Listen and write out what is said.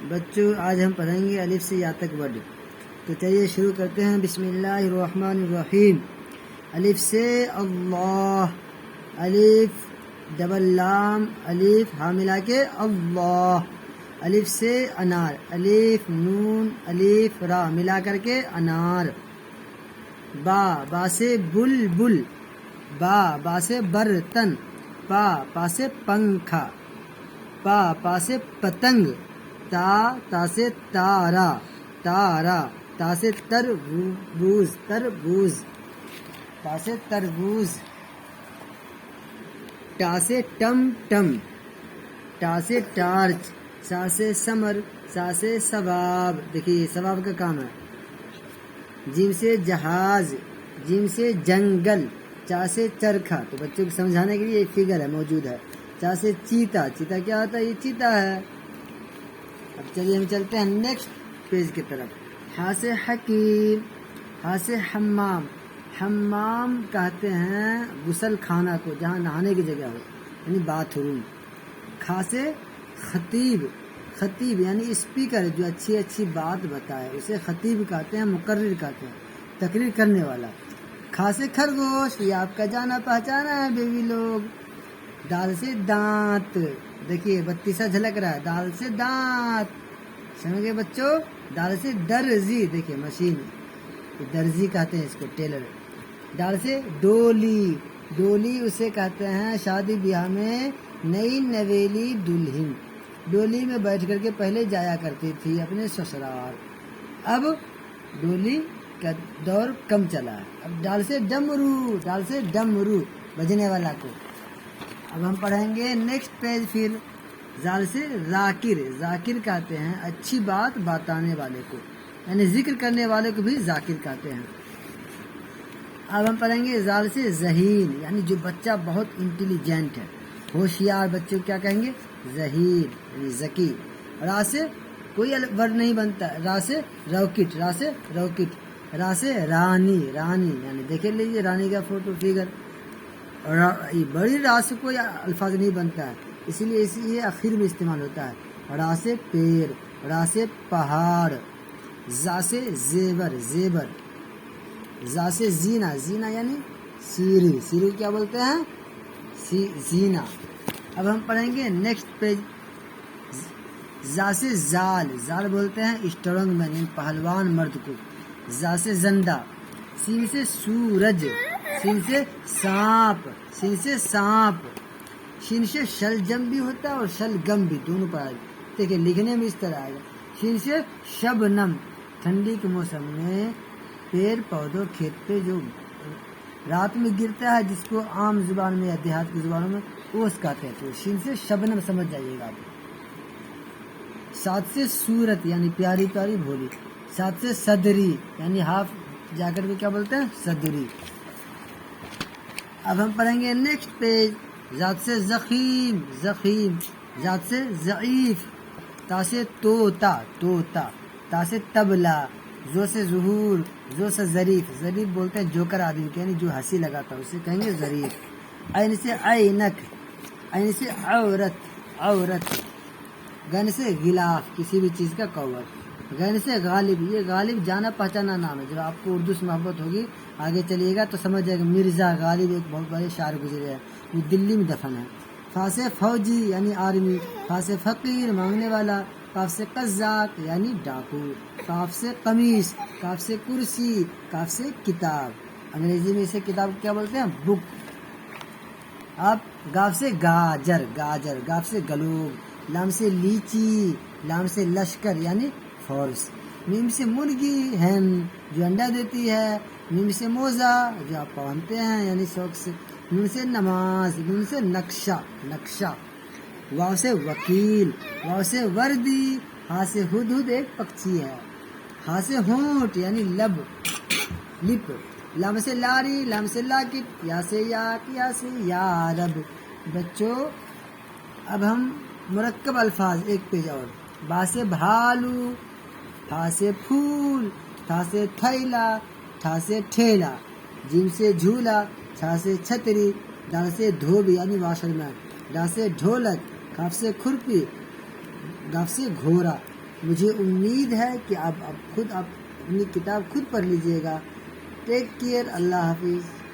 بچوں آج ہم پڑھیں گے الف سے یا تک ورڈ. تو چلیے شروع کرتے ہیں. بسم اللہ الرحمن الرحیم. الف سے اللہ، الف ڈبل لام الف ہاں ملا کے اللہ. الف سے انار، الف نون الف را ملا کر کے انار. با سے بلبل، با سے برتن. پا سے پنکھا. پا سے پتنگ. تا سے تارا، تا سے تربوز، تا سے تربوز. ٹا سے ٹم ٹم، ٹا سے ٹارچ. سا سے سمر، سا سے ثواب. دیکھیے ثواب کا کام ہے. جیم سے جہاز، جیم سے جنگل. چا سے چرخا. تو بچوں کو سمجھانے کے لیے ایک فگر ہے موجود ہے. چا سے چیتا. چیتا کیا ہوتا ہے؟ یہ چیتا ہے. اب چلیے ہم چلتے ہیں نیکسٹ پیج کی طرف. ہا سے حکیم، ہا سے حمام. حمام کہتے ہیں غسل خانہ کو جہاں نہانے کی جگہ ہو، یعنی باتھ روم. کھا سے خطیب. خطیب یعنی اسپیکر جو اچھی بات بتائے اسے خطیب کہتے ہیں، مقرر کہتے ہیں، تقریر کرنے والا. کھا سے خرگوش. یہ آپ کا جانا پہچانا ہے بیوی لوگ. دال سے دانت. دیکھیے بتی سا جھلک رہا ہے. دال سے دانت، سمجھ گئے بچوں. دال سے درزی. دیکھیے مشین، درزی کہتے ہیں اس کو، ٹیلر. دال سے ڈولی. ڈولی اسے کہتے ہیں شادی بیاہ میں نئی نویلی دلہن ڈولی میں بیٹھ کر کے پہلے جایا کرتی تھی اپنے سسرال. اب ڈولی کا دور کم چلا ہے. اب ڈال سے ڈمرو. ڈال سے ڈمرو بجنے والا کو. اب ہم پڑھیں گے نیکسٹ پیج. پھر زال سے ذاکر. ذاکر کہتے ہیں اچھی بات بتانے والے کو، یعنی ذکر کرنے والے کو بھی ذاکر کہتے ہیں. اب ہم پڑھیں گے زال سے ذہین، یعنی جو بچہ بہت انٹیلیجنٹ ہے، ہوشیار بچوں کیا کہیں گے؟ ذہین یعنی ذکی. را سے کوئی ورڈ نہیں بنتا. را سے راکٹ. را سے راکٹ. را سے رانی. رانی یعنی دیکھ لیجیے رانی کا فوٹو فگر. بڑی را سے کوئی الفاظ نہیں بنتا ہے، اسی لیے یہ آخر میں استعمال ہوتا ہے. را سے پیر. را سے پہاڑ. زا سے زیور. زیور. زا سے زینا. زینا یعنی سیری. سیری کیا بولتے ہیں؟ زینا. اب ہم پڑھیں گے نیکسٹ پیج. زا سے زال. زال بولتے ہیں اسٹرانگ مین، یعنی پہلوان مرد کو. زا سے زندہ. سین سے سورج. سین سے سانپ. سین سے سانپ. شین سے شلجم بھی ہوتا ہے اور شلگم بھی، دونوں پڑھا جائے. دیکھیں لکھنے میں اس طرح آئے گا. شین سے شبنم. ٹھنڈی کے موسم میں پیڑ پودوں کھیت پہ جو رات میں گرتا ہے، جس کو عام زبان میں یا دیہات کی زبانوں میں اوس کہتے ہیں. تو شین سے شبنم سمجھ جائیے گا. سات سے صورت یعنی پیاری پیاری بھولی. سات سے صدری یعنی ہاف جا کر کے کیا بولتے ہیں؟ صدری. اب ہم پڑھیں گے نیکسٹ پیج. ذات سے زخیم. زخیم. ذات سے ضعیف. تا سے طوطا. طوطا. تا سے طبلہ. زو سے ظہور. زو سے ظریف. ظریف بولتے ہیں جوکر آدمی کے، یعنی جو ہنسی لگاتا ہے اسے کہیں گے ظریف. عین سے عینک. عین سے عورت. عورت. غین سے غلاف، کسی بھی چیز کا کور. غین سے غالب. یہ غالب جانا پہچانا نام ہے. جب آپ کو اردو سے محبت ہوگی آگے چلیے گا تو سمجھ جائے گا. مرزا غالب ایک بہت بڑے شاعر گزرے ہیں، وہ دلی میں دفن ہے. فا سے فوجی یعنی آرمی. فا سے فقیر مانگنے والا. کاف سے قزاق یعنی ڈاکو. کاف سے قمیص. کاف سے کرسی. کاف سے کتاب. انگریزی میں اسے کتاب کیا بولتے ہیں؟ بک. اب گاف سے گاجر. گاجر. گاف سے گلوب. لام سے لیچی. لام سے لشکر یعنی فورس. میم سے مرغی ہین جو انڈا دیتی ہے. میم سے موزہ جو آپ پہنتے ہیں یعنی شوق سے. نون سے نماز. نون سے نقشہ. نقشہ. واو سے وکیل. واو سے وردی. ہا سے ہدہد ایک پکچی ہے. ہا سے ہونٹ یعنی لب، لپ. لام سے لاری. لام سے لاکٹ. یا سے یاک. یا سے یارب. بچوں اب ہم مرکب الفاظ ایک پیج اور. با سے بھالو. تھا سے پھول. تھا سے تھیلا. تھا سے ٹھیلا. جیم سے جھولا. چھا سے چھتری. دال سے دھوبی یعنی واشر مین. ڈا سے ڈھولک. کاف سے کھرپی. گاف سے گھوڑا. مجھے امید ہے کہ آپ اپنی کتاب خود پڑھ لیجئے گا۔ ٹیک کیئر، اللہ حافظ۔